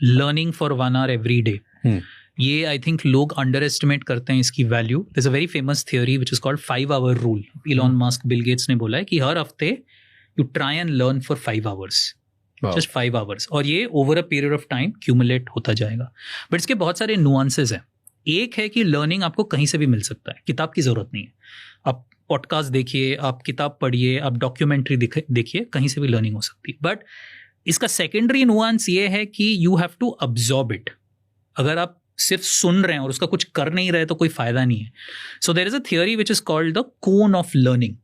Learning for 1 hour every day. ये I think लोग underestimate करते हैं इसकी value. There is a very famous theory which is called 5-hour rule. Elon Musk, Bill Gates ने बोला है कि हर हफ्ते you try and learn for 5 hours. Just 5 hours. और ये over a period of time cumulate होता जाएगा. बट इसके बहुत सारे नुआंसेस हैं. एक है कि लर्निंग आपको कहीं से भी मिल सकता है, किताब की जरूरत नहीं है. आप पॉडकास्ट देखिए, आप किताब पढ़िए, आप डॉक्यूमेंट्री देखिए, कहीं से भी लर्निंग हो सकती है. बट इसका सेकेंडरी नुआंस ये है कि you have to absorb it. अगर आप सिर्फ सुन रहे हैं और उसका कुछ कर नहीं रहे तो कोई फायदा नहीं है. So there is a theory which is called the cone of learning.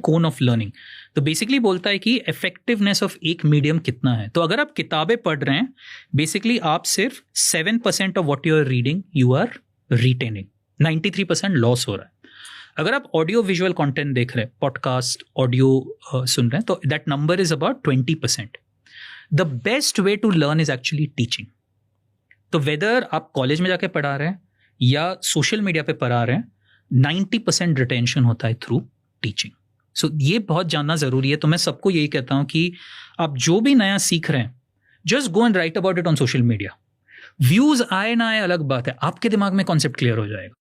Cone of learning. तो बेसिकली बोलता है कि इफेक्टिवनेस ऑफ एक मीडियम कितना है. तो अगर आप किताबें पढ़ रहे हैं, बेसिकली आप सिर्फ 7% of what you are reading you are retaining. 93% loss हो रहा है. अगर आप ऑडियो विजुअल कंटेंट देख रहे हैं, पॉडकास्ट, ऑडियो सुन रहे हैं, तो that number is about 20%. The best way to learn is actually teaching. तो वेदर आप कॉलेज में जाके पढ़ा रहे हैं या सोशल मीडिया पे पढ़ा रहे हैं, 90% रिटेंशन होता है थ्रू टीचिंग. सो ये बहुत जानना जरूरी है. तो मैं सबको यही कहता हूं कि आप जो भी नया सीख रहे हैं, just go and right about it on social media. Views आए ना आए अलग बात है, आपके दिमाग में कॉन्सेप्ट क्लियर हो जाएगा.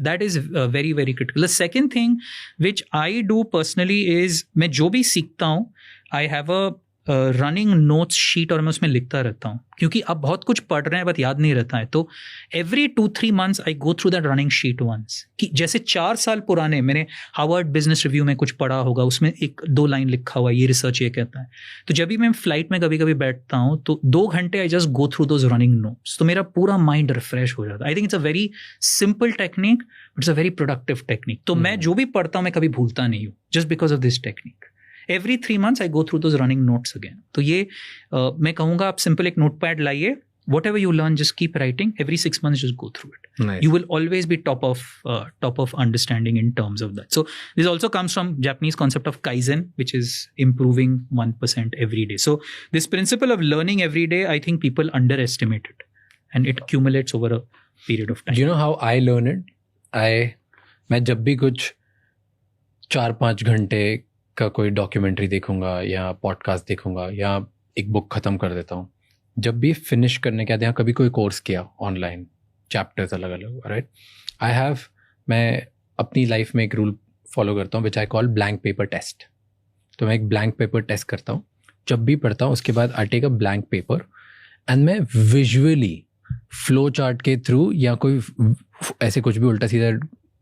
That is very very critical. The second thing which I do personally is मैं जो भी सीखता हूँ, I have a running notes sheet और मैं उसमें लिखता रहता हूँ. क्योंकि आप बहुत कुछ पढ़ रहे हैं बट याद नहीं रहता है. तो every 2-3 months I go through that running sheet once. कि जैसे 4 साल पुराने मैंने हार्वर्ड बिजनेस रिव्यू में कुछ पढ़ा होगा, उसमें 1-2 लाइन लिखा हुआ है, ये रिसर्च ये कहता है. तो जब भी मैं फ्लाइट में कभी कभी बैठता हूँ तो 2 घंटे I just go through those running notes. तो मेरा पूरा माइंड रिफ्रेश हो जाता है. I think it's a very simple technique but it's a very productive technique. तो मैं जो भी पढ़ता हूँ मैं कभी भूलता नहीं हूँ, just because of this technique. Every 3 months I go through those running notes again. तो ये मैं कहूँगा आप सिंपल एक नोटपैड लाइए. Whatever you learn, just keep writing. Every 6 months, just go through it. Nice. You will always be top of understanding in terms of that. So this also comes from Japanese concept of Kaizen, which is improving 1% every day. So this principle of learning every day, I think people underestimate it, and it accumulates over a period of time. You know how I learn it? मैं जब भी कुछ 4-5 घंटे का कोई documentary देखूंगा या podcast देखूंगा या एक बुक ख़त्म कर देता हूँ. जब भी फिनिश करने के बाद यहाँ कभी कोई कोर्स किया ऑनलाइन, चैप्टर्स अलग अलग, राइट, मैं अपनी लाइफ में एक रूल फॉलो करता हूँ which I call blank paper test. तो मैं एक ब्लैंक पेपर टेस्ट करता हूँ जब भी पढ़ता हूँ. उसके बाद I take a blank paper and मैं विजुअली फ्लो चार्ट के थ्रू या कोई ऐसे कुछ भी उल्टा सीधा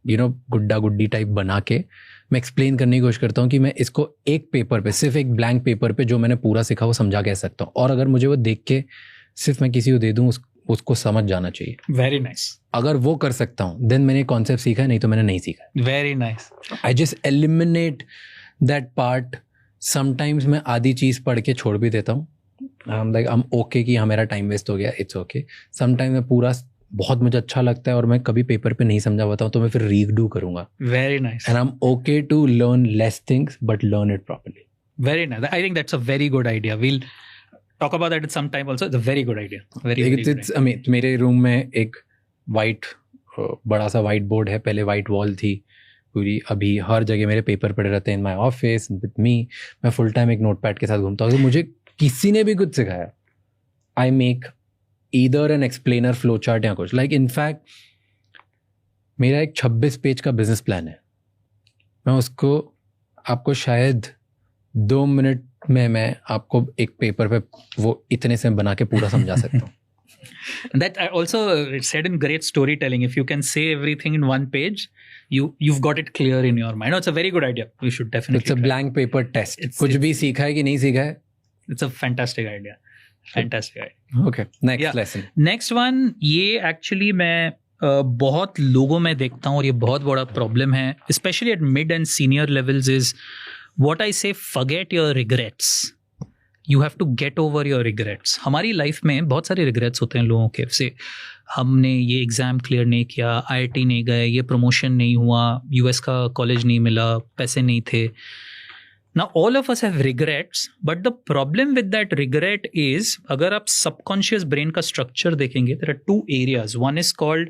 गुड्डा गुड्डी टाइप बना के मैं एक्सप्लेन करने की कोशिश करता हूँ कि मैं इसको एक पेपर पे, सिर्फ एक ब्लैंक पेपर पे जो मैंने पूरा सीखा वो समझा कह सकता हूँ. और अगर मुझे वो देख के सिर्फ मैं किसी को दे दूँ, उसको समझ जाना चाहिए. Very nice. अगर वो कर सकता हूँ देन मैंने कॉन्सेप्ट सीखा है, नहीं तो मैंने नहीं सीखा. Very nice. I just eliminate that part. Sometimes मैं आधी चीज़ पढ़ के छोड़ भी देता हूँ. आई एम ओके कि हाँ मेरा टाइम वेस्ट हो गया, इट्स ओके. समटाइम्स मैं पूरा बहुत मुझे अच्छा लगता है और मैं कभी पेपर पे नहीं समझा पाता हूँ तो मैं फिर रीडू करूंगा. Very nice. And I am okay to learn less things but learn it properly. Very nice. I think that's a very good idea. We'll talk about that some time also. It's a very good idea. Very मेरे room में एक बड़ा सा white board है. पहले white wall थी पूरी. अभी हर जगह मेरे पेपर पड़े रहते हैं इन माई ऑफिस विद मी. मैं फुल टाइम एक नोटपैड के साथ घूमता हूँ. तो मुझे किसी ने भी कुछ सिखाया, I make either an explainer flow chart या कुछ. Like in fact मेरा एक 26 पेज का बिजनेस प्लान है. मैं उसको आपको शायद 2 मिनट में मैं आपको एक पेपर पे वो इतने से बना के पूरा समझा सकता हूँ. That I also said in great storytelling, if you can say everything in one page, you've got it clear in your mind. No, it's a very good idea. You should definitely. It's a blank paper test. कुछ भी सीखा है कि नहीं सीखा है. It's a fantastic idea. Fantastic idea. Okay. Next lesson. Next one, ये actually मैं बहुत लोगों में देखता हूँ और ये बहुत बड़ा प्रॉब्लम है, especially at mid and senior levels, is what I say, forget your regrets. You have to get over your regrets. हमारी लाइफ में बहुत सारे regrets होते हैं लोगों के. से हमने ये एग्ज़ाम क्लियर नहीं किया, IIT नहीं गए, ये प्रमोशन नहीं हुआ, US का कॉलेज नहीं मिला, पैसे नहीं थे. Now all of us have regrets, but the problem with that regret is, अगर आप subconscious brain का structure देखेंगे, there are 2 areas. One is called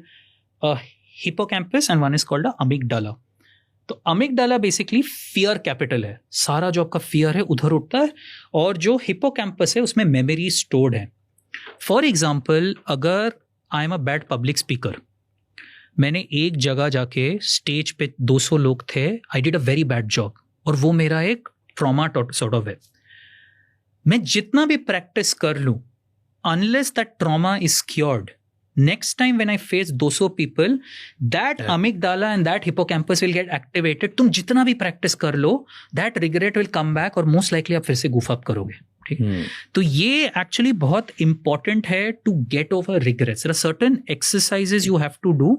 hippocampus and one is called amygdala. तो amygdala basically fear capital है. सारा जो आपका fear है उधर उठता है, और जो hippocampus है उसमें memory stored है. फॉर एग्जाम्पल, अगर I am a bad public speaker, मैंने एक जगह जाके स्टेज पे 200 लोग थे, I did a very bad job, और वो मेरा एक ट्रॉमा सॉर्ट ऑफ है, मैं जितना भी प्रैक्टिस कर लूं, unless that trauma is cured, next time when I face 200 people, that amygdala and that hippocampus will get activated. तुम जितना भी प्रैक्टिस कर लो, that regret will come back, और most likely आप फिर से goof up करोगे. ठीक, तो ये एक्चुअली बहुत इंपॉर्टेंट है to get over regrets. There are certain exercises you have to do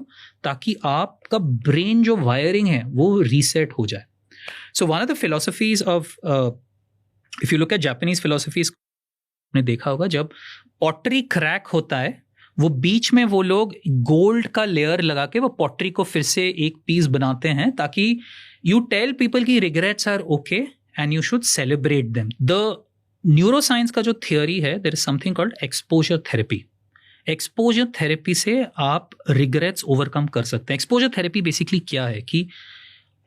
ताकि आपका ब्रेन जो वायरिंग है वो रीसेट हो जाए. So one of the philosophies of, if you look at Japanese philosophies, आपने देखा होगा जब पॉटरी क्रैक होता है, वो बीच में वो लोग गोल्ड का लेयर लगा के वो पॉटरी को फिर से एक पीस बनाते हैं, ताकि यू टेल पीपल की regrets are okay and you should celebrate them. The neuroscience का जो थियोरी है, there is something called exposure therapy. Exposure therapy से आप रिग्रेट्स ओवरकम कर सकते हैं. एक्सपोजर थेरेपी बेसिकली क्या है कि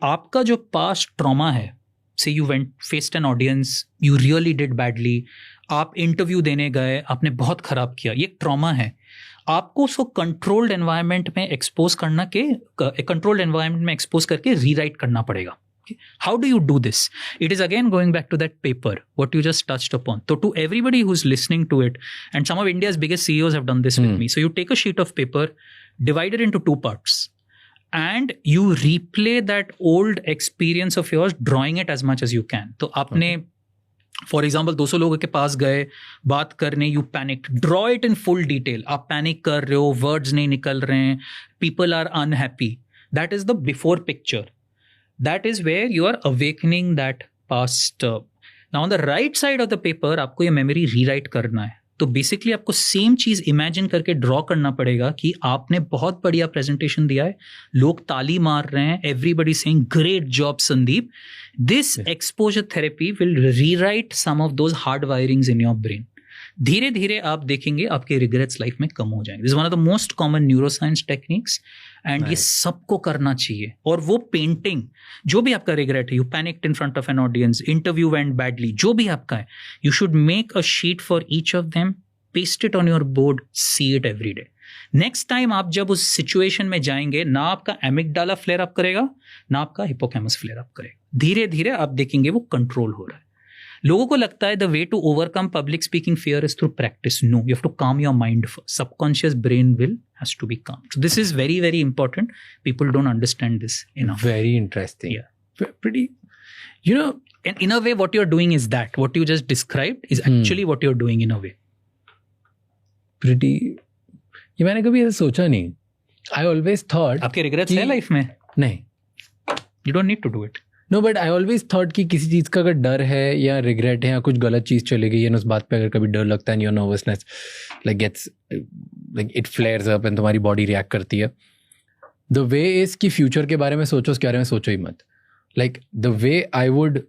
आपका जो पास्ट ट्रॉमा है, से you went faced an audience, you really did badly, आप इंटरव्यू देने गए, आपने बहुत खराब किया, ये ट्रॉमा है. आपको उसको कंट्रोल्ड एनवायरनमेंट में एक्सपोज करना के, कंट्रोल्ड एनवायरनमेंट में एक्सपोज करके रीराइट करना पड़ेगा. How do you do this? It is again going back to that paper, what you just touched upon. So to everybody who's listening to it, and some of India's biggest CEOs have done this with me. So you take a sheet of paper, divide it into 2 parts, and you replay that old experience of yours, drawing it as much as you can. तो आपने for example 200 लोगों के पास गए बात करने, you panic, draw it in full detail. आप panic कर रहे हो, वर्ड्स नहीं निकल रहे हैं, people are unhappy. That is the before picture. That is where you are awakening that past. Now on the right side of the paper, आपको ये memory rewrite करना है. तो बेसिकली आपको सेम चीज इमेजिन करके ड्रॉ करना पड़ेगा कि आपने बहुत बढ़िया प्रेजेंटेशन दिया है, लोग ताली मार रहे हैं, everybody saying great job Sandeep. This exposure therapy will rewrite some of those hard wirings in your brain. धीरे धीरे आप देखेंगे आपके रिग्रेट्स लाइफ में कम हो जाएंगे. This is one of the most common neuroscience techniques, and ये सबको करना चाहिए. और वो पेंटिंग, जो भी आपका रिग्रेट है, you panicked in front of an audience, interview went badly, जो भी आपका है, you should make a sheet for each of them, paste it on your board, see it every day. Next time आप जब उस situation में जाएंगे, ना आपका एमिगडाला फ्लेयर अप करेगा, ना आपका हिपोकैम्पस फ्लेयर अप करेगा. धीरे धीरे आप देखेंगे वो कंट्रोल हो रहा है. लोगों को लगता है the way to overcome public speaking fear is through practice. No, you have to calm your mind first. Subconscious brain will has to be calm. So this is very, very important. People don't understand this enough. Very interesting. Yeah. Pretty, you know, and in a way what you're doing is that what you just described is actually what you're doing in a way. Pretty, ये मैंने कभी ऐसा सोचा नहीं. I always thought आपके regrets है life में? नहीं. You don't need to do it. No, but I always thought कि किसी चीज़ का अगर डर है या रिग्रेट है या कुछ गलत चीज़ चली गई है, उस बात पे अगर कभी डर लगता है, your nervousness like it फ्लेयर्स up and तुम्हारी बॉडी रिएक्ट करती है. द वे इज कि फ्यूचर के बारे में सोचो, उसके बारे में सोचो ही मत. Like the way I would,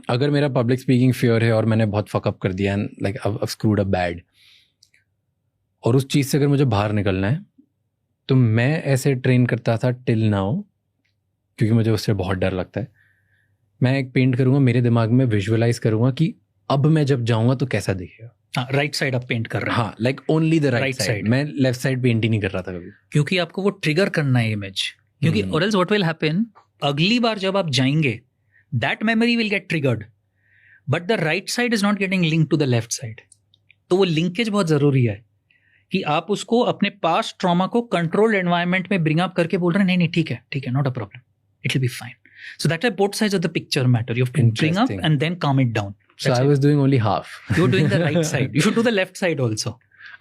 अगर मेरा पब्लिक स्पीकिंग फियर है और मैंने बहुत फकअप कर दिया and like I screwed up bad, और उस चीज़ से अगर मुझे बाहर निकलना है, तो मैं ऐसे ट्रेन करता था टिल नाउ, क्योंकि मुझे उससे बहुत डर लगता है. मैं एक पेंट करूंगा, मेरे दिमाग में विजुअलाइज करूंगा कि अब मैं जब जाऊंगा तो कैसा दिखेगा. राइट साइड आप पेंट कर रहे हैं. हाँ, like only the right side. मैं लेफ्ट साइड पेंट ही नहीं कर रहा था कभी, क्योंकि आपको वो ट्रिगर करना है इमेज. क्योंकि और एल्स व्हाट विल हैपन, अगली बार जब आप जाएंगे, that memory will get triggered, but the right side is not getting link to the left side. तो वो लिंकेज बहुत जरूरी है कि आप उसको अपने पास्ट ट्रॉमा को कंट्रोल्ड एनवायरनमेंट में ब्रिंग अप करके बोल रहे हैं, नहीं ठीक है, not a problem, it will be fine. So that's why both sides of the picture matter. You have to bring up and then calm it down. That's so I was doing only half. You're doing the right side. You should do the left side also.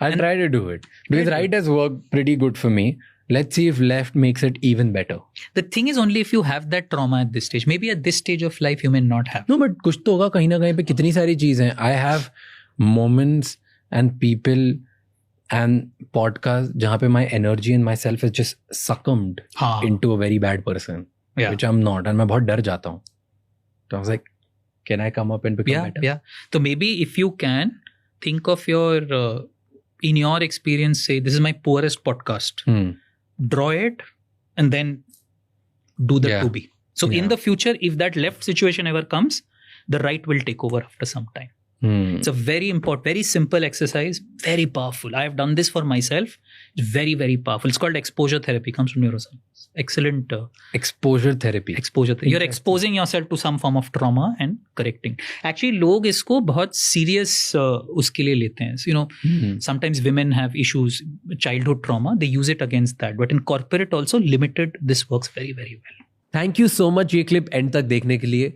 I'll try to do it. Because right has worked pretty good for me. Let's see if left makes it even better. The thing is only if you have that trauma at this stage. Maybe at this stage of life you may not have. No, but कुछ तो होगा कहीं ना कहीं पे. कितनी सारी चीज़ें हैं. I have moments and people and podcast जहाँ पे my energy and myself is just succumbed into a very bad person. Yeah. Which I'm not, and मैं बहुत डर जाता हूँ. So I was like, can I come up and become better? Yeah. So maybe if you can think of your, in your experience, say this is my poorest podcast. Draw it and then do the to be. So in the future, if that left situation ever comes, the right will take over after some time. It's a very important, very simple exercise, very powerful. I have done this for myself. It's very, very powerful. It's called exposure therapy. Comes from neuroscience. Excellent. Exposure therapy. Exposure therapy. You're exposing yourself to some form of trauma and correcting. Actually, लोग इसको बहुत serious उसके लिए लेते हैं. You know, sometimes women have issues, childhood trauma. They use it against that. But in corporate also, limited, this works very, very well. Thank you so much ये clip end तक देखने के लिए.